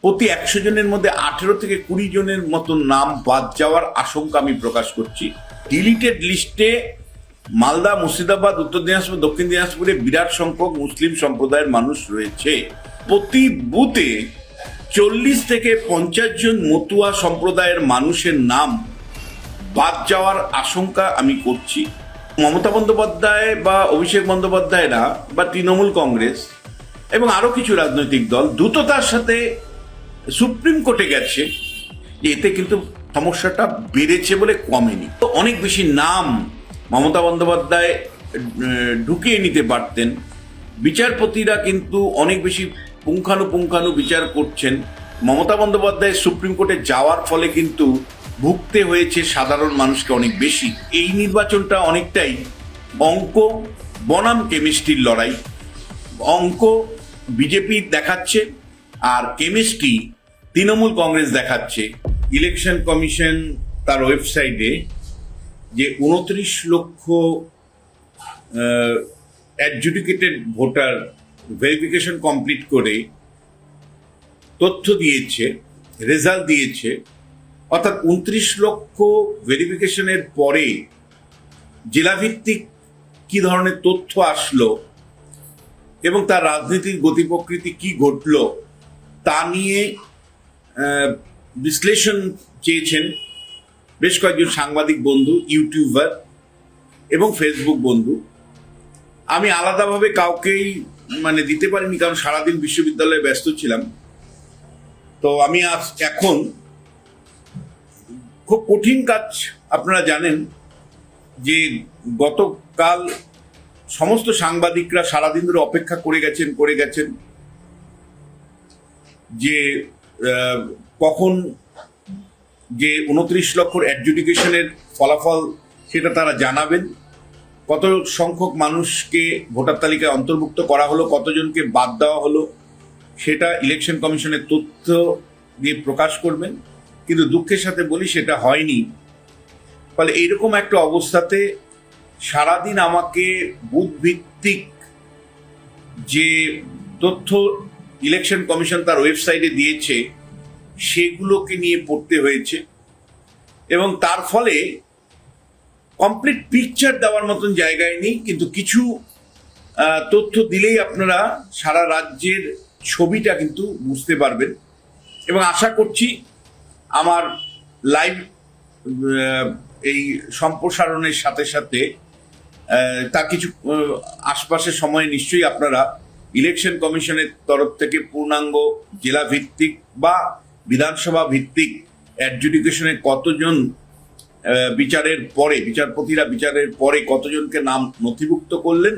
প্রতি 100 জনের মধ্যে 18 থেকে 20 জনের মতো নাম বাদ যাওয়ার আশঙ্কা আমি প্রকাশ করছি। ডিলিটেড লিস্টে মালদা, মুর্শিদাবাদ, উত্তর দিনাজপুর, দক্ষিণ দিনাজপুরে বিরাট সংখ্যক মুসলিম সম্প্রদায়ের মানুষ রয়েছে। প্রতি বুথে 40 থেকে 50 জন মতুয়া সম্প্রদায়ের মানুষের নাম বাদ যাওয়ার আশঙ্কা আমি করছি। মমতা বন্দ্যোপাধ্যায় বা অভিষেক বন্দ্যোপাধ্যায়রা বা তৃণমূল কংগ্রেস এবং আরো কিছু রাজনৈতিক দল দ্রুততার সাথে সুপ্রিম কোর্টে গেছে, এতে কিন্তু সমস্যাটা বেড়েছে বলে কমেনি। তো অনেক বেশি নাম মমতা বন্দ্যোপাধ্যায় ঢুকিয়ে নিতে পারতেন। বিচারপতিরা কিন্তু অনেক বেশি পুঙ্খানুপুঙ্খানু বিচার করছেন। মমতা বন্দ্যোপাধ্যায় সুপ্রিম কোর্টে যাওয়ার ফলে কিন্তু ভুগতে হয়েছে সাধারণ মানুষকে অনেক বেশি। এই নির্বাচনটা অনেকটাই অঙ্ক বনাম কেমিস্ট্রির লড়াই। অঙ্ক বিজেপি দেখাচ্ছে আর কেমিস্ট্রি তৃণমূল কংগ্রেস দেখাচ্ছে। ইলেকশন কমিশন তার ওয়েবসাইটে যে 29 লক্ষ অ্যাডজুডিকেটেড ভোটার ভেরিফিকেশন কমপ্লিট করে তথ্য দিয়েছে, রেজাল্ট দিয়েছে, অর্থাৎ 29 লক্ষ ভেরিফিকেশনের পরে জেলাভিত্তিক কি ধরনের তথ্য আসলো এবং তার রাজনীতির গতি প্রকৃতি কি ঘটলো তা নিয়ে বিশ্লেষণ চেয়েছেন বেশ কয়েকজন সাংবাদিক বন্ধু, ইউটিউবার এবং ফেসবুক বন্ধু। আমি আলাদাভাবে কাউকেই দিতে পারিনি, কারণ সারাদিন বিশ্ববিদ্যালয়ে ব্যস্ত ছিলাম। তো আমি এখন খুব কঠিন কাজ, আপনারা জানেন যে গতকাল সমস্ত সাংবাদিকরা সারাদিন ধরে অপেক্ষা করে গেছেন যে কখন যে 29 লক্ষর অ্যাডজুডিকেশনের ফলাফল সেটা তারা জানাবেন, কত সংখ্যক মানুষকে ভোটার তালিকায় অন্তর্ভুক্ত করা হলো, কতজনকে বাদ দেওয়া হলো, সেটা ইলেকশন কমিশনের তথ্য দিয়ে প্রকাশ করবেন। কিন্তু দুঃখের সাথে বলি সেটা হয়নি। ফলে এইরকম একটা অবস্থাতে সারাদিন আমাকে বুথ ভিত্তিক যে তথ্য ইলেকশন কমিশন তার ওয়েবসাইটে দিয়েছে সেগুলোকে নিয়ে পড়তে হয়েছে এবং তার ফলে কমপ্লিট পিকচার দেওয়ার মতন জায়গায় নেই। কিন্তু কিছু তথ্য দিলেই আপনারা সারা রাজ্যের ছবিটা কিন্তু বুঝতে পারবেন এবং আশা করছি আমার লাইভ এই সম্প্রসারণের সাথে সাথে তা কিছু আশপাশের সময়ে নিশ্চয়ই আপনারা ইলেকশন কমিশনের তরফ থেকে পূর্ণাঙ্গ জেলা ভিত্তিক বা বিধানসভা ভিত্তিক অ্যাডজুডিকেশনে কতজন বিচারপতিরা বিচারের পরে কতজনকে নাম নথিভুক্ত করলেন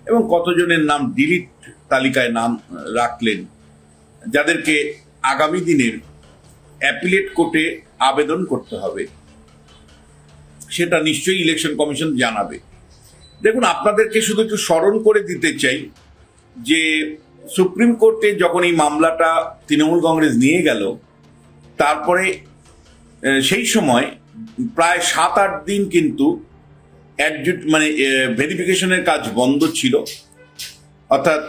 এবং কতজনের নাম ডিলিট তালিকায় নাম রাখলেন, যাদেরকে আগামী দিনের অ্যাপিলেট কোর্টে আবেদন করতে হবে, সেটা নিশ্চয়ই ইলেকশন কমিশন জানাবে। দেখুন, আপনাদেরকে শুধু একটু স্মরণ করে দিতে চাই যে সুপ্রিম কোর্টে যখন এই মামলাটা তৃণমূল কংগ্রেস নিয়ে গেল, তারপরে সেই সময় প্রায় 7-8 দিন কিন্তু ভেরিফিকেশনের কাজ বন্ধ ছিল। অর্থাৎ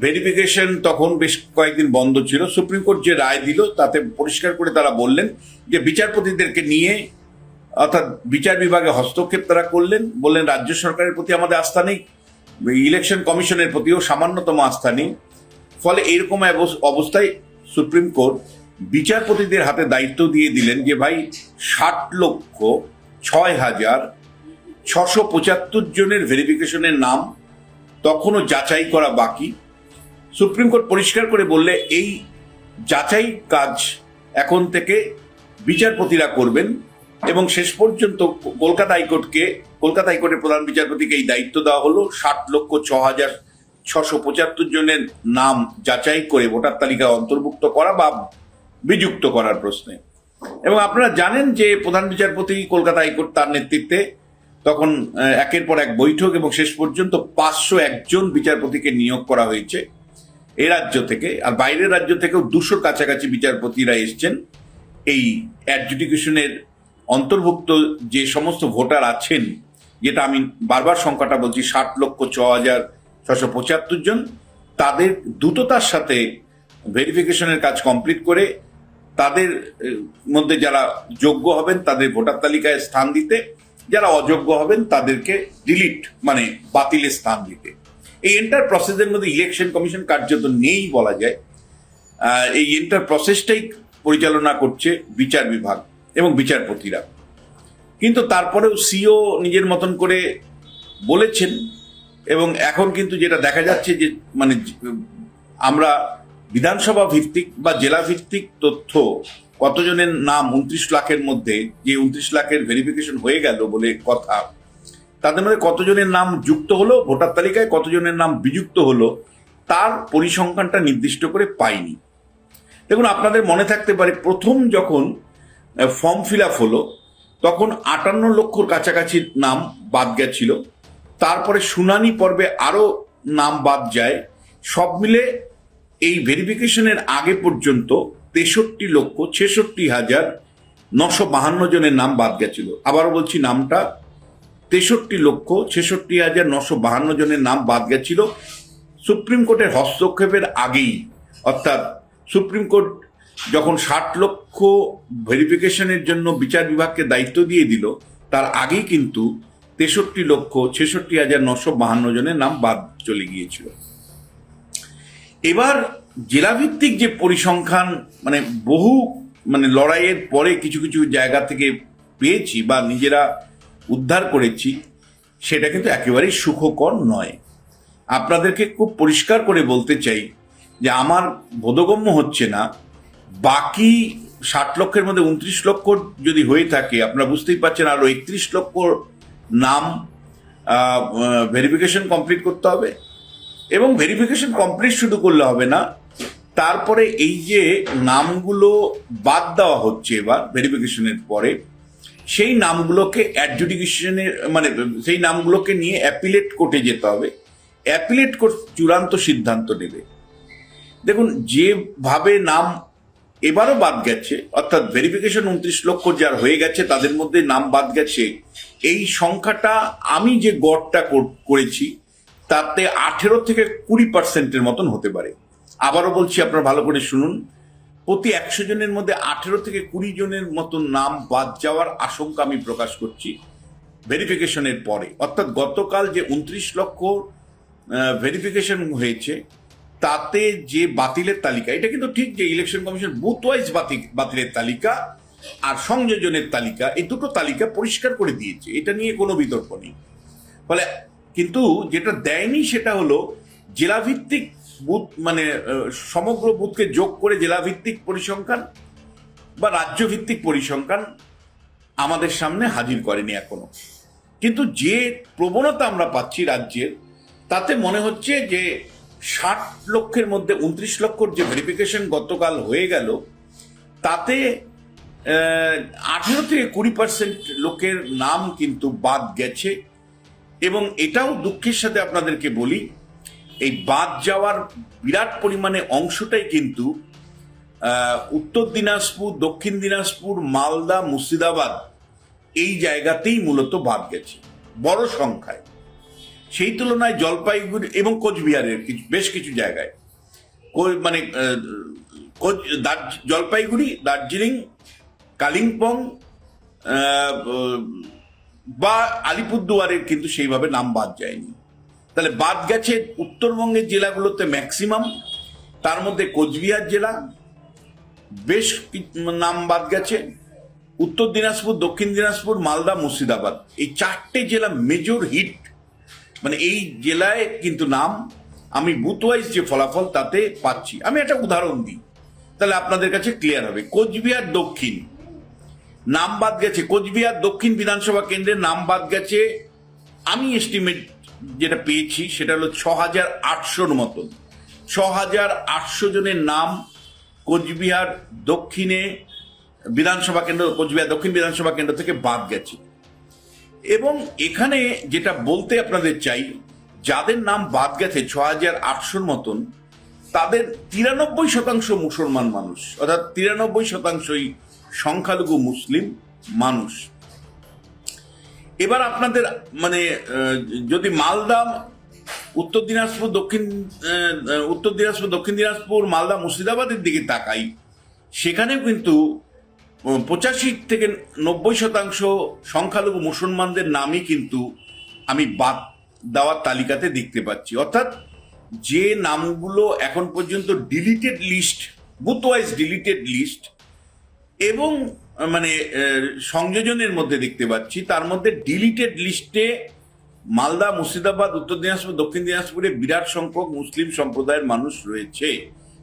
ভেরিফিকেশন তখন বেশ কয়েকদিন বন্ধ ছিল। সুপ্রিম কোর্ট যে রায় দিল তাতে পরিষ্কার করে তারা বললেন যে বিচারপতিদেরকে নিয়ে, অর্থাৎ বিচার বিভাগে হস্তক্ষেপ তারা বললেন রাজ্য সরকারের প্রতি আমাদের আস্থা নেই, ইলেকশন কমিশনের প্রতিও সামান্যতম আস্থা নেই। ফলে এরকম অবস্থায় সুপ্রিম কোর্ট বিচারপতিদের হাতে দায়িত্ব দিয়ে দিলেন যে ভাই 60,06,675 জনের ভেরিফিকেশনের নাম তখনও যাচাই করা বাকি। সুপ্রিম কোর্ট পরিষ্কার করে বললে এই যাচাই কাজ এখন থেকে বিচারপতিরা করবেন এবং শেষ পর্যন্ত কলকাতা হাইকোর্টের প্রধান বিচারপতিকে এই দায়িত্ব দেওয়া হলো 60,06,675 জনের নাম যাচাই করে ভোটার তালিকায় অন্তর্ভুক্ত করা বা বিযুক্ত করার প্রশ্নে। এবং আপনারা জানেন যে প্রধান বিচারপতি কলকাতা হাইকোর্ট তার নেতৃত্বে তখন একের পর এক বৈঠক এবং শেষ পর্যন্ত 501 জন বিচারপতিকে নিয়োগ করা হয়েছে এই রাজ্য থেকে। আর বাইরের রাজ্য থেকেও 200 কাছাকাছি বিচারপতিরা এসছেন এই অ্যাডজুডিকেশনের অন্তর্ভুক্ত যে সমস্ত ভোটার আছেন, যেটা আমি বারবার সংখ্যাটা বলছি 60,06,675 জন, তাদের দ্রুততার সাথে ভেরিফিকেশনের কাজ কমপ্লিট করে তাদের মধ্যে যারা যোগ্য হবেন তাদের ভোটার তালিকায় স্থান দিতে, যারা অযোগ্য হবেন তাদেরকে ডিলিট মানে বাতিলের স্থান দিতে। এই এন্টার প্রসেসের মধ্যে ইলেকশন কমিশন কার্যত নেই বলা যায়। এই এন্টার প্রসেসটাই পরিচালনা করছে বিচার বিভাগ এবং বিচারপতিরা। কিন্তু তারপরেও সিও নিজের মতন করে বলেছেন, এবং এখন কিন্তু যেটা দেখা যাচ্ছে যে মানে আমরা বিধানসভা ভিত্তিক বা জেলা ভিত্তিক তথ্য কতজনের নাম 29 লাখের মধ্যে, যে 29 লাখের ভেরিফিকেশন হয়ে গেল বলে কথা, তাদের মধ্যে কতজনের নাম যুক্ত হলো ভোটার তালিকায়, কতজনের নাম বিযুক্ত হলো, তার পরিসংখ্যানটা নির্দিষ্ট করে পাইনি। দেখুন, আপনাদের মনে থাকতে পারে প্রথম যখন ফর্ম ফিল আপ হলো তখন 58 লক্ষর কাছাকাছি নাম বাদ গেছিল। তারপরে শুনানি পর্বে আরো নাম বাদ যায়। সব মিলে এই ভেরিফিকেশনের আগে পর্যন্ত 63,66,952 জনের নাম বাদ গেছিল। আবারও বলছি নামটা, 63,66,952 জনের নাম বাদ গেছিল সুপ্রিম কোর্টের হস্তক্ষেপের আগেই। অর্থাৎ সুপ্রিম কোর্ট যখন 60 লক্ষ ভেরিফিকেশনের জন্য বিচার বিভাগকে দায়িত্ব দিয়ে দিল, তার আগেই কিন্তু 63,66,952 জনের নাম বাদ চলে গিয়েছিল। এবার জেলাভিত্তিক যে পরিসংখ্যান মানে বহু মানে লড়াইয়ের পরে কিছু কিছু জায়গা থেকে পেয়েছি বা নিজেরা উদ্ধার করেছি, সেটা কিন্তু একেবারেই সুখকর নয়। আপনাদেরকে খুব পরিষ্কার করে বলতে চাই যে আমার বোধগম্য হচ্ছে না বাকি 60 লক্ষের মধ্যে 29 লক্ষ যদি হয়ে থাকে, আপনারা বুঝতেই পারছেন আরো 31 লক্ষ নাম ভেরিফিকেশন কমপ্লিট করতে হবে। এবং ভেরিফিকেশন কমপ্লিট শুধু করলে হবে না, তারপরে এই যে নামগুলো বাদ দেওয়া হচ্ছে এবার ভেরিফিকেশনের পরে, সেই নামগুলোকে অ্যাডজুডিকেশনের মানে সেই নামগুলোকে নিয়ে অ্যাপিলেট কোর্টে যেতে হবে। অ্যাপিলেট কোর্ট চূড়ান্ত সিদ্ধান্ত নেবে। দেখুন, যেভাবে নাম এবারও বাদ গেছে, অর্থাৎ ভেরিফিকেশন 29 লক্ষ যার হয়ে গেছে তাদের মধ্যে নাম বাদ গেছে, এই সংখ্যাটা আমি যে গড়টা করেছি তাতে 18 থেকে 20% মতন হতে পারে। আবারও বলছি, আপনারা ভালো করে শুনুন, প্রতি 100 জনের মধ্যে 18 থেকে 20 জনের মতন নাম বাদ যাওয়ার আশঙ্কা আমি প্রকাশ করছি ভেরিফিকেশনের পরে। অর্থাৎ গতকাল যে 29 লক্ষ ভেরিফিকেশন হয়েছে তাতে যে বাতিলের তালিকা, এটা কিন্তু ঠিক যে ইলেকশন কমিশন বুথ ওয়াইজ বাতিলের তালিকা আর সংযোজনের তালিকা, এই দুটো তালিকা পরিষ্কার করে দিয়েছে, এটা নিয়ে কোনো বিতর্ক নেই। ফলে কিন্তু যেটা দেয়নি সেটা হলো জেলাভিত্তিক বুথ মানে সমগ্র বুথকে যোগ করে জেলাভিত্তিক পরিসংখ্যান বা রাজ্যভিত্তিক পরিসংখ্যান আমাদের সামনে হাজির করেনি এখনো। কিন্তু যে প্রবণতা আমরা পাচ্ছি রাজ্যের, তাতে মনে হচ্ছে যে 60 লক্ষের মধ্যে 29 লক্ষর যে ভেরিফিকেশন গতকাল হয়ে গেল, তাতে 18 থেকে 20% লোকের নাম কিন্তু বাদ গেছে। এবং এটাও দুঃখের সাথে আপনাদেরকে বলি, এই বাদ যাওয়ার বিরাট পরিমাণে অংশটাই কিন্তু উত্তর দিনাজপুর, দক্ষিণ দিনাজপুর, মালদা, মুর্শিদাবাদ এই জায়গাতেই মূলত বাদ গেছে বড় সংখ্যায়। সেই তুলনায় জলপাইগুড়ি এবং কোচবিহারের বেশ কিছু জায়গায় মানে জলপাইগুড়ি, দার্জিলিং, কালিম্পং বা আলিপুরদুয়ারের কিন্তু সেইভাবে নাম বাদ যায়নি। তাহলে বাদ গেছে উত্তরবঙ্গের জেলাগুলোতে ম্যাক্সিমাম, তার মধ্যে কোচবিহার জেলা বেশ নাম বাদ গেছে, উত্তর দিনাজপুর, দক্ষিণ দিনাজপুর, মালদা, মুর্শিদাবাদ এই 4টে জেলা মেজর হিট। মানে এই জেলায় কিন্তু নাম আমি বুথ ওয়াইজ যে ফলাফল তাতে পাচ্ছি। আমি একটা উদাহরণ দিই তাহলে আপনাদের কাছে ক্লিয়ার হবে। কোচবিহার দক্ষিণ নাম বাদ গেছে, কোচবিহার দক্ষিণ বিধানসভা কেন্দ্রের নাম বাদ গেছে, আমি এস্টিমেট যেটা পেয়েছি সেটা হলো 6,800 মতন। 6,800 জনের নাম কোচবিহার দক্ষিণে বিধানসভা কেন্দ্র, কোচবিহার দক্ষিণ বিধানসভা কেন্দ্র থেকে বাদ গেছে। এবং এখানে যেটা বলতে আপনাদের চাই, যাদের নাম বাদ গেছে 6,800 মতন, তাদের 93% মুসলমান মানুষ, অর্থাৎ 93%ই সংখ্যালঘু মুসলিম মানুষ। এবার আপনাদের মানে যদি মালদা, উত্তর দিনাজপুর, দক্ষিণ দিনাজপুর, মালদা, মুর্শিদাবাদের দিকে তাকাই, সেখানেও কিন্তু 85 থেকে 90% সংখ্যালঘু মুসলমানদের নামই কিন্তু আমি বাদ দেওয়ার তালিকাতে দেখতে পাচ্ছি। অর্থাৎ যে নামগুলো এখন পর্যন্ত deleted list, booth wise deleted list এবং মানে সংযোজনের মধ্যে দেখতে পাচ্ছি, তার মধ্যে ডিলিটেড লিস্টে মালদা, মুর্শিদাবাদ, উত্তর দিনাজপুর, দক্ষিণ দিনাজপুরে বিরাট সংখ্যক মুসলিম সম্প্রদায়ের মানুষ রয়েছে।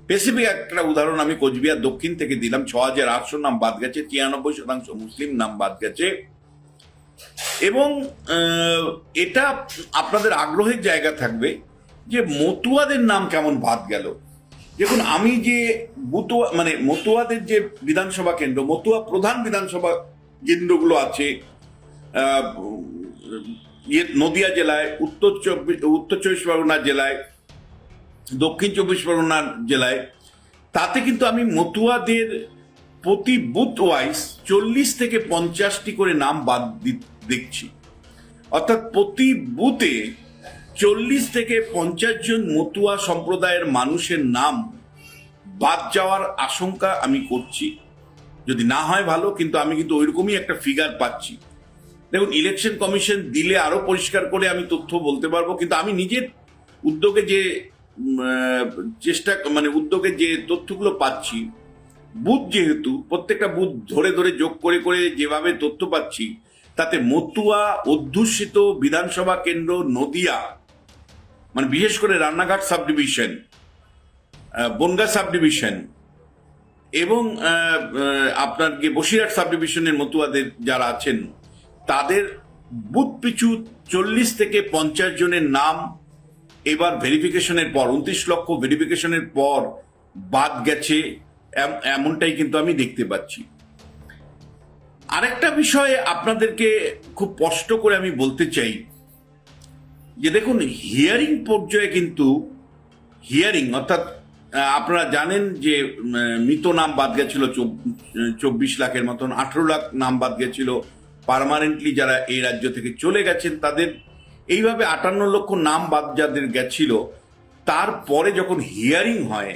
স্পেসিফিক একটা উদাহরণ আমি কোচবিহার দক্ষিণ থেকে দিলাম, 6800 নাম বাদ গেছে, 93% মুসলিম নাম বাদ গেছে। এবং এটা আপনাদের আগ্রহের জায়গা থাকবে যে মতুয়াদের নাম কেমন বাদ গেল। দেখুন, আমি যে মতুয়াদের যে বিধানসভা কেন্দ্র, মতুয়া প্রধান বিধানসভা কেন্দ্রগুলো আছে নদিয়া জেলায়, উত্তর 24 পরগনা জেলায়, দক্ষিণ 24 পরগনা জেলায়, তাতে কিন্তু আমি মতুয়াদের প্রতি বুথ ওয়াইজ 40 থেকে 50টি করে নাম বাদ দেখছি। অর্থাৎ প্রতি বুথে 40 থেকে 50 জন মতুয়া সম্প্রদায়ের মানুষের নাম বাদ যাওয়ার আশঙ্কা আমি করছি। যদি না হয় ভালো, কিন্তু আমি কিন্তু ওইরকমই একটা ফিগার পাচ্ছি। দেখুন, ইলেকশন কমিশন দিলে আরো পরিষ্কার করে আমি তথ্য বলতে পারবো, কিন্তু আমি নিজের উদ্যোগে যে উদ্যোগে যে তথ্যগুলো পাচ্ছি, বুথ যেহেতু প্রত্যেকটা বুথ ধরে ধরে যোগ করে করে যেভাবে তথ্য পাচ্ছি, তাতে মতুয়া অধ্যুষিত বিধানসভা কেন্দ্র নদিয়া, মানে বিশেষ করে Ranaghat sub division, Bangaon sub division এবং আপনার বসিরহাট সাব ডিভিশনের মতুয়াদের যারা আছেন, তাদের বুথ পিছু 40 থেকে 50 জনের নাম এবার ভেরিফিকেশনের পর, 29 লক্ষ ভেরিফিকেশনের পর বাদ গেছে, এমনটাই কিন্তু আমি দেখতে পাচ্ছি। আরেকটা বিষয়ে আপনাদেরকে খুব স্পষ্ট করে আমি বলতে চাই যে দেখুন, হিয়ারিং পর্যায়ে কিন্তু অর্থাৎ আপনারা জানেন যে মৃত নাম বাদ গেছিল 24 লাখের মতন, 18 লাখ নাম বাদ গেছিল পার্মানেন্টলি যারা এই রাজ্য থেকে চলে গেছেন তাদের। এইভাবে 58 লক্ষ নাম বাদ যাদের গেছিল, তারপরে যখন হিয়ারিং হয়,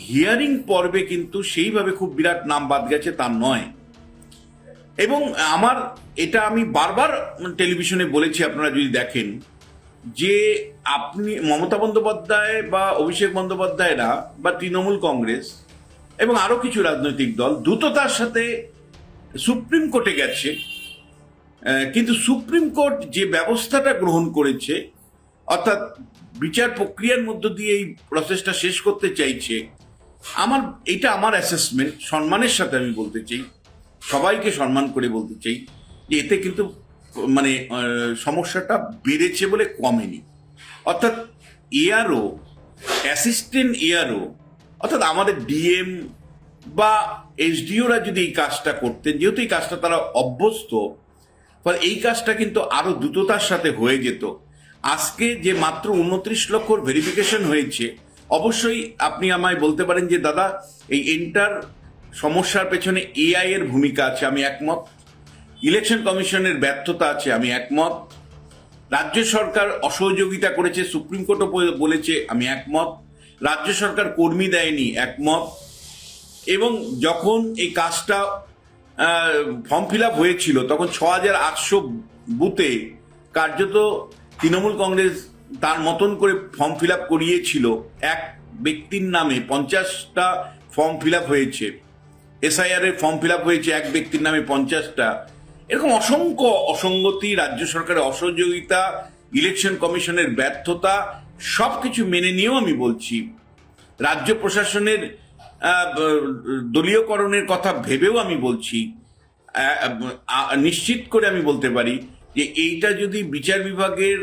হিয়ারিং পর্বে কিন্তু সেইভাবে খুব বিরাট নাম বাদ গেছে তা নয়। এবং এটা আমি বারবার টেলিভিশনে বলেছি, আপনারা যদি দেখেন, যে আপনি মমতা বন্দ্যোপাধ্যায় বা অভিষেক বন্দ্যোপাধ্যায়রা বা তৃণমূল কংগ্রেস এবং আরো কিছু রাজনৈতিক দল দ্রুততার সাথে সুপ্রিম কোর্টে গেছে, কিন্তু সুপ্রিম কোর্ট যে ব্যবস্থাটা গ্রহণ করেছে, অর্থাৎ বিচার প্রক্রিয়ার মধ্য দিয়ে এই প্রসেসটা শেষ করতে চাইছে, এটা আমার অ্যাসেসমেন্ট, সম্মানের সাথে আমি বলতে চাই, সবাইকে সম্মান করে বলতে চাই যে এতে কিন্তু সমস্যাটা বেড়েছে বলে কমেনি। অর্থাৎ এআরও, অ্যাসিস্ট্যান্ট এআরও, অর্থাৎ আমাদের ডিএম বা এসডিওরা যদি এই কাজটা করতেন, যেহেতু এই কাজটা তারা অভ্যস্ত, ফলে এই কাজটা কিন্তু আরো দ্রুততার সাথে হয়ে যেত। আজকে যে মাত্র 29 লক্ষর ভেরিফিকেশন হয়েছে, অবশ্যই আপনি আমায় বলতে পারেন যে দাদা এই এন্টার সমস্যার পেছনে এআই এর ভূমিকা আছে, আমি একমত। ইলেকশন কমিশনের ব্যর্থতা আছে, আমি একমত। রাজ্য সরকার অসহযোগিতা করেছে, সুপ্রিম কোর্টও বলেছে, আমি একমত। রাজ্য সরকার কর্মী দেয়নি, একমত। এবং যখন এই কাজটা ফর্ম ফিল আপ হয়েছিল, তখন 6800 বুথে কার্যত তৃণমূল কংগ্রেস তার মতন করে ফর্ম ফিল আপ করিয়েছিল। এক ব্যক্তির নামে 50টা ফর্ম ফিল আপ হয়েছে, এসআইআর এর ফর্ম ফিল আপ হয়েছে এক ব্যক্তির নামে 50টা। এরকম অসংখ্য অসঙ্গতি, রাজ্য সরকারের অসহযোগিতা, ইলেকশন কমিশনের ব্যর্থতা, সবকিছু মেনে নিয়েও আমি বলছি, রাজ্য প্রশাসনের দলীয়করণের কথা ভেবেও আমি বলছি, নিশ্চিত করে আমি বলতে পারি যে এইটা যদি বিচার বিভাগের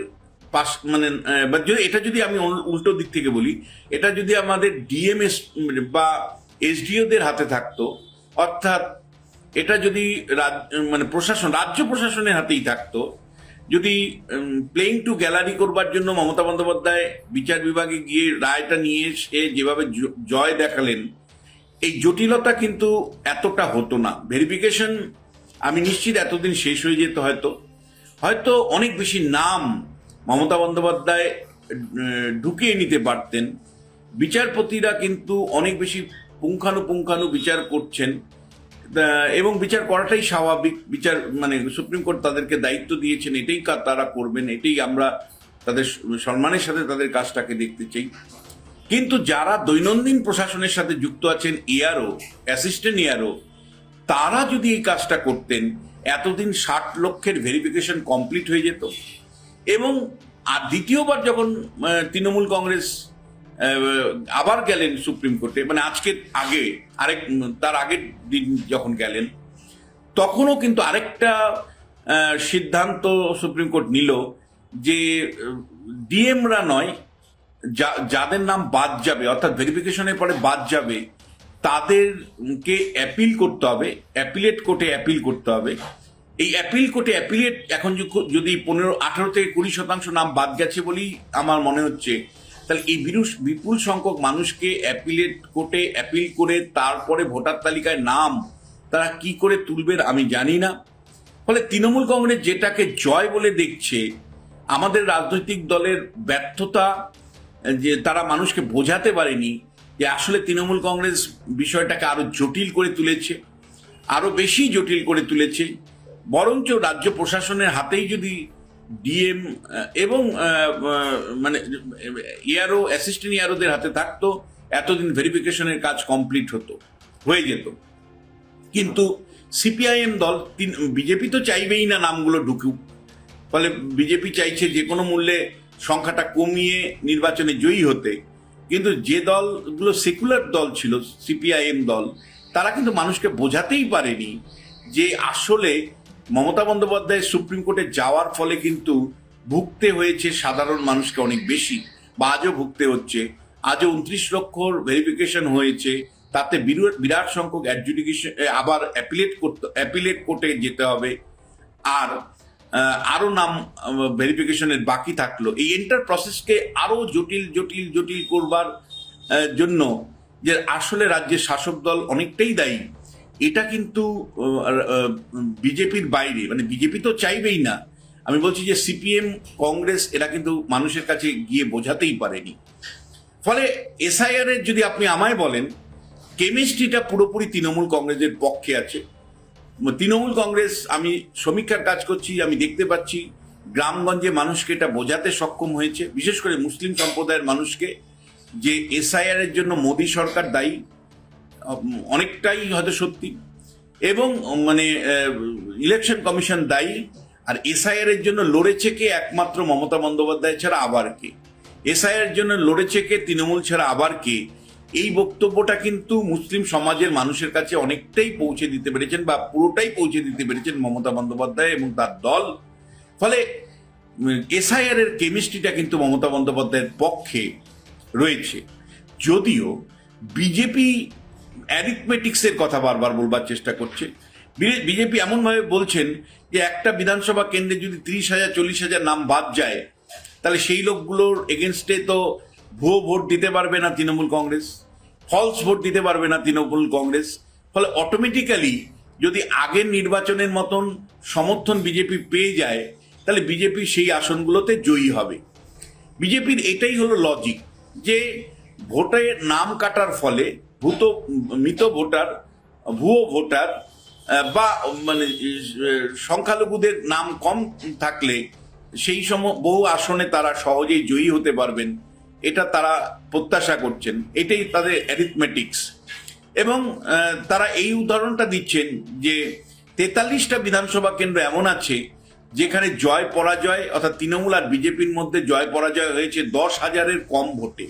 এটা যদি আমি উল্টো দিক থেকে বলি, এটা যদি আমাদের ডিএমএস বা এসডিওদের হাতে থাকতো, অর্থাৎ এটা যদি রাজ্য প্রশাসনের হাতেই থাকতো, যদি প্লেইং টু গ্যালারি করবার জন্য মমতা বন্দ্যোপাধ্যায় বিচার বিভাগে গিয়ে রায়টা নিয়ে সে যেভাবে জয় দেখালেন, এই জটিলতা কিন্তু এতটা হতো না। ভেরিফিকেশন আমি নিশ্চিত এতদিন শেষ হয়ে যেত, হয়তো অনেক বেশি নাম মমতা বন্দ্যোপাধ্যায় ঢুকিয়ে নিতে পারতেন। বিচারপতিরা কিন্তু অনেক বেশি পুঙ্খানুপুঙ্খানু বিচার করছেন, এবং বিচার করাটাই স্বাভাবিক। বিচার মানে সুপ্রিম কোর্ট তাদেরকে দায়িত্ব দিয়েছেন, এটাই তারা করবেন, এটাই আমরা তাদের সম্মানের সাথে তাদের কাজটাকে দেখতে চাই। কিন্তু যারা দৈনন্দিন প্রশাসনের সাথে যুক্ত আছেন, এআরও, অ্যাসিস্ট্যান্ট এআরও, তারা যদি এই কাজটা করতেন, এতদিন 60 লক্ষের ভেরিফিকেশন কমপ্লিট হয়ে যেত। এবং আর দ্বিতীয়বার যখন তৃণমূল কংগ্রেস আবার গেলেন সুপ্রিম কোর্টে, মানে আজকের আগে তার আগের দিন যখন গেলেন, তখনও কিন্তু আরেকটা সিদ্ধান্ত সুপ্রিম কোর্ট নিল যে ডিএমরা নয়, যাদের নাম বাদ যাবে, অর্থাৎ ভেরিফিকেশনের পরে বাদ যাবে, তাদেরকে অ্যাপিল করতে হবে, অ্যাপিলেট কোর্টে অ্যাপিল করতে হবে। এই অ্যাপিল কোর্টে অ্যাপিলেট এখন যদি 18 থেকে 20% নাম বাদ গেছে বলেই আমার মনে হচ্ছে, তাহলে এই বিপুল সংখ্যক মানুষকে অ্যাপিলেট কোর্টে অ্যাপিল করে তারপরে ভোটার তালিকায় নাম তারা কি করে তুলবেন আমি জানি না। ফলে তৃণমূল কংগ্রেস যেটাকে জয় বলে দেখছে, আমাদের রাজনৈতিক দলের ব্যর্থতা যে তারা মানুষকে বোঝাতে পারেনি যে আসলে তৃণমূল কংগ্রেস বিষয়টাকে আরো জটিল করে তুলেছে, আরো বেশি জটিল করে তুলেছে। বরঞ্চ রাজ্য প্রশাসনের হাতেই যদি ডিএম এবং মানে এআরও, অ্যাসিস্ট্যান্ট এআরওদের হাতে থাকতো, এতদিন ভেরিফিকেশনের কাজ কমপ্লিট হয়ে যেত। কিন্তু সিপিআইএম দল, বিজেপি তো চাইবেই না নামগুলো ঢুকুক। ফলে বিজেপি চাইছে যে কোনো মূল্যে সংখ্যাটা কমিয়ে নির্বাচনে জয়ী হতে। কিন্তু যে দলগুলো সেকুলার দল ছিল, সিপিআইএম দল, তারা কিন্তু মানুষকে বোঝাতেই পারেনি যে আসলে মমতা বন্দ্যোপাধ্যায় সুপ্রিম কোর্টে যাওয়ার ফলে কিন্তু ভুগতে হয়েছে সাধারণ মানুষকে অনেক বেশি, বা আজও ভুগতে হচ্ছে। আজও 29 লক্ষর ভেরিফিকেশন হয়েছে, তাতে বিরাট সংখ্যক অ্যাডজুডিকেশন, আবার অ্যাপিলেট কোর্টে যেতে হবে, আর আরো নাম ভেরিফিকেশনের বাকি থাকলো। এই এন্টার প্রসেসকে আরো জটিল জটিল জটিল করবার জন্য যে আসলে রাজ্যের শাসক দল অনেকটাই দায়ী, এটা কিন্তু বিজেপির বাইরে, মানে বিজেপি তো চাইবেই না, আমি বলছি যে সিপিএম, কংগ্রেস, এরা কিন্তু মানুষের কাছে গিয়ে বোঝাতেই পারেনি। ফলে এসআইআর এর যদি আপনি আমায় বলেন, কেমিস্ট্রিটা পুরোপুরি তৃণমূল কংগ্রেসের পক্ষে আছে। তৃণমূল কংগ্রেস, আমি সমীক্ষার কাজ করছি, আমি দেখতে পাচ্ছি গ্রামগঞ্জে মানুষকে এটা বোঝাতে সক্ষম হয়েছে, বিশেষ করে মুসলিম সম্প্রদায়ের মানুষকে, যে এসআইআর এর জন্য মোদী সরকার দায়ী, অনেকটাই হয়তো সত্যি, এবং মানে ইলেকশন কমিশন দায়ী। আর এসআইআর এর জন্য লড়েছে কে? একমাত্র মমতা বন্দ্যোপাধ্যায় ছাড়া আবার কে? এসআইআর এর জন্য লড়েছে কে? তৃণমূল ছাড়া আবার কে? এই বক্তব্যটা কিন্তু মুসলিম সমাজের মানুষের কাছে অনেকটাই পৌঁছে দিতে পেরেছেন, বা পুরোটাই পৌঁছে দিতে পেরেছেন মমতা বন্দ্যোপাধ্যায় এবং তার দল। ফলে এসআইআর এর কেমিস্ট্রিটা কিন্তু মমতা বন্দ্যোপাধ্যায়ের পক্ষে রয়েছে। যদিও বিজেপি অ্যারিথমেটিক্সের কথা বারবার বলবার চেষ্টা করছে। বিজেপি এমনভাবে বলছেন যে একটা বিধানসভা কেন্দ্রে যদি 30,000 40,000 নাম বাদ যায়, তাহলে সেই লোকগুলোর এগেনস্টে তো ভুয়ো ভোট দিতে পারবে না তৃণমূল কংগ্রেস, ফলস ভোট দিতে পারবে না তৃণমূল কংগ্রেস। ফলে অটোমেটিক্যালি যদি আগের নির্বাচনের মতন সমর্থন বিজেপি পেয়ে যায়, তাহলে বিজেপি সেই আসনগুলোতে জয়ী হবে। বিজেপির এটাই হলো লজিক, যে ভোটে নাম কাটার ফলে মৃত ভোটার, ভুয়ো ভোটার, বা মানে সংখ্যালঘুদের নাম কম থাকলে সেই বহু আসনে তারা সহজেই জয়ী হতে পারবেন, এটা তারা প্রত্যাশা করছেন। এটাই তাদের অ্যারিথমেটিক্স। এবং তারা এই উদাহরণটা দিচ্ছেন যে 43টা বিধানসভা কেন্দ্র এমন আছে যেখানে জয় পরাজয়, অর্থাৎ তৃণমূল আর বিজেপির মধ্যে জয় পরাজয় হয়েছে 10,000-এর কম ভোটে।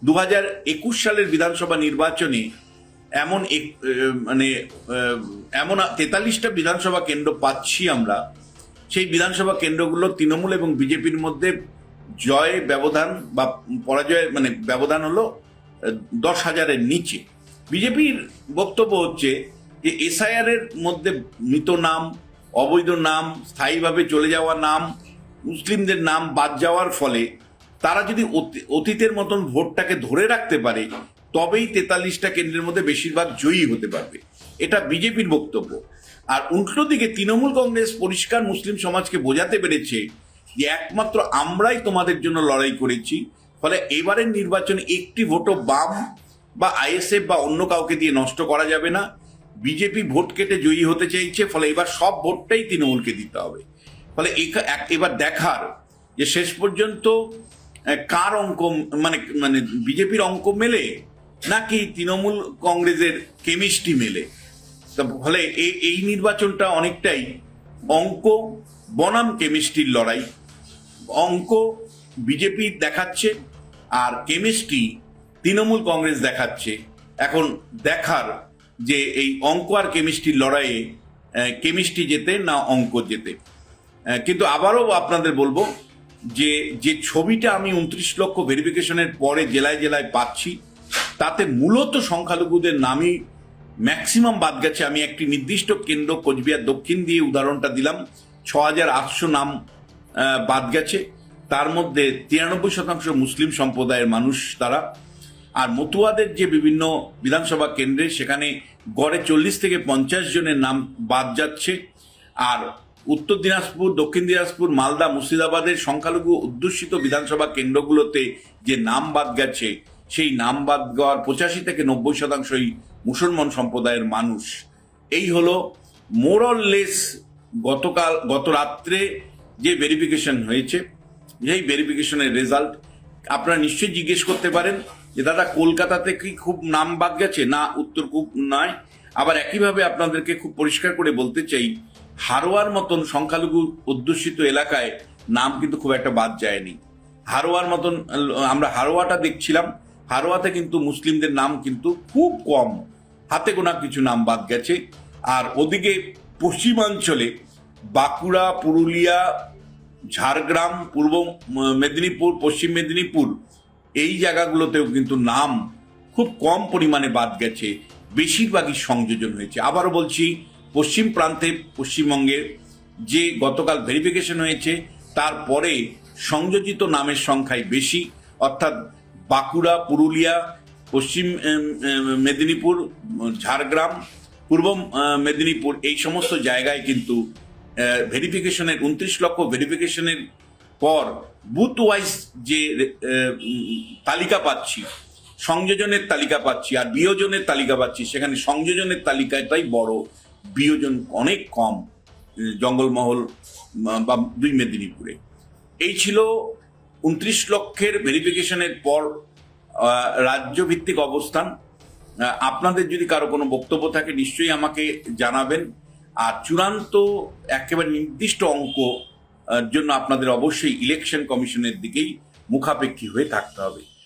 2021 সালের বিধানসভা নির্বাচনে এমন 43টা বিধানসভা কেন্দ্র পাচ্ছি আমরা। সেই বিধানসভা কেন্দ্রগুলো তৃণমূল এবং বিজেপির মধ্যে জয় ব্যবধান বা পরাজয়, মানে ব্যবধান হলো 10,000-এর নিচে। বিজেপির বক্তব্য হচ্ছে যে এসআইআর এর মধ্যে মৃত নাম, অবৈধ নাম, স্থায়ীভাবে চলে যাওয়া নাম, মুসলিমদের নাম বাদ যাওয়ার ফলে তারা যদি অতীতের মতন ভোটটাকে ধরে রাখতে পারে, তবেই 43টা কেন্দ্রের মধ্যে বেশিরভাগ জয়ী হতে পারবে। এটা বিজেপির বক্তব্য। আর উল্টো দিকে তৃণমূল কংগ্রেস পরিষ্কার মুসলিম সমাজকে বোঝাতে পেরেছে যে একমাত্র আমরাই তোমাদের জন্য লড়াই করেছি, ফলে এবারের নির্বাচনে একটি ভোটও বাম বা আইএসএফ বা অন্য কাউকে দিয়ে নষ্ট করা যাবে না। বিজেপি ভোট কেটে জয়ী হতে চাইছে, ফলে এবার সব ভোটটাই তৃণমূলকে দিতে হবে। ফলে এবার দেখার যে শেষ পর্যন্ত কার অঙ্ক মানে মানে বিজেপির অঙ্ক মেলে নাকি তৃণমূল কংগ্রেসের কেমিস্ট্রি মেলে। ফলে এই নির্বাচনটা অনেকটাই অঙ্ক বনাম কেমিস্ট্রির লড়াই। অঙ্ক বিজেপি দেখাচ্ছে আর কেমিস্ট্রি তৃণমূল কংগ্রেস দেখাচ্ছে। এখন দেখার যে এই অঙ্ক আর কেমিস্ট্রির লড়াইয়ে কেমিস্ট্রি জেতে না অঙ্ক জেতে। কিন্তু আবারও আপনাদের বলবো যে যে ছবিটা আমি 29 লক্ষ ভেরিফিকেশনের পরে জেলায় জেলায় পাচ্ছি, তাতে মূলত সংখ্যালঘুদের নামই ম্যাক্সিমাম বাদ গেছে। আমি একটি নির্দিষ্ট কেন্দ্র কোচবিহার দক্ষিণ দিয়ে উদাহরণটা দিলাম, 6800 নাম বাদ গেছে। তার মধ্যে 93% মুসলিম সম্প্রদায়ের মানুষ তারা। আর মতুয়াদের যে বিভিন্ন বিধানসভা কেন্দ্রে সেখানে গড়ে 40 থেকে 50 জনের নাম বাদ যাচ্ছে। আর উত্তর দিনাজপুর, দক্ষিণ দিনাজপুর, মালদা, মুর্শিদাবাদের সংখ্যালঘু অধ্যুষিত বিধানসভা কেন্দ্রগুলোতে যে নাম বাদ গেছে, সেই নাম বাদ যাওয়ার 85 থেকে 90%ই মুসলমান সম্প্রদায়ের মানুষ। এই হলো মোরললেস গত রাত্রে যে ভেরিফিকেশন হয়েছে, এই ভেরিফিকেশনের রেজাল্ট। আপনারা নিশ্চয়ই জিজ্ঞেস করতে পারেন যে দাদা কলকাতাতে কি খুব নাম বাদ গেছে? না, উত্তর খুব নয়। আবার একইভাবে আপনাদেরকে খুব পরিষ্কার করে বলতে চাই, হারোয়ার মতন সংখ্যালঘু অধ্যুষিত এলাকায় নাম কিন্তু খুব একটা বাদ যায়নি। হারোয়ার মতন আমরা হারোয়াটা দেখছিলাম, হারোয়াতে কিন্তু মুসলিমদের নাম কিন্তু খুব কম, হাতে গোনা কিছু নাম বাদ গেছে। আর ওদিকে পশ্চিমাঞ্চলে বাঁকুড়া, পুরুলিয়া, ঝাড়গ্রাম, পূর্ব মেদিনীপুর, পশ্চিম মেদিনীপুর, এই জায়গাগুলোতেও কিন্তু নাম খুব কম পরিমাণে বাদ গেছে, বেশিরভাগই সংযোজন হয়েছে। আবারও বলছি, পশ্চিম প্রান্তে পশ্চিমবঙ্গের যে গতকাল ভেরিফিকেশন হয়েছে তারপরে সংযোজিত নামের সংখ্যাই বেশি, অর্থাৎ বাঁকুড়া, পুরুলিয়া, পশ্চিম মেদিনীপুর, ঝাড়গ্রাম, পূর্ব মেদিনীপুর, এই সমস্ত জায়গায় কিন্তু ভেরিফিকেশনের 29 লক্ষ ভেরিফিকেশনের পর বুথ ওয়াইজ যে তালিকা পাচ্ছি, সংযোজনের তালিকা পাচ্ছি আর বিয়োজনের তালিকা পাচ্ছি, সেখানে সংযোজনের তালিকাটাই বড়, বিয়োজন অনেক কম জঙ্গলমহল বা 2 মেদিনীপুরে। এই ছিল 29 লক্ষের ভেরিফিকেশনের পর রাজ্যভিত্তিক অবস্থান। আপনাদের যদি কারো কোনো বক্তব্য থাকে নিশ্চয়ই আমাকে জানাবেন। আর চূড়ান্ত একেবারে নির্দিষ্ট অঙ্ক জন্য আপনাদের অবশ্যই ইলেকশন কমিশনের দিকেই মুখাপেক্ষী হয়ে থাকতে হবে।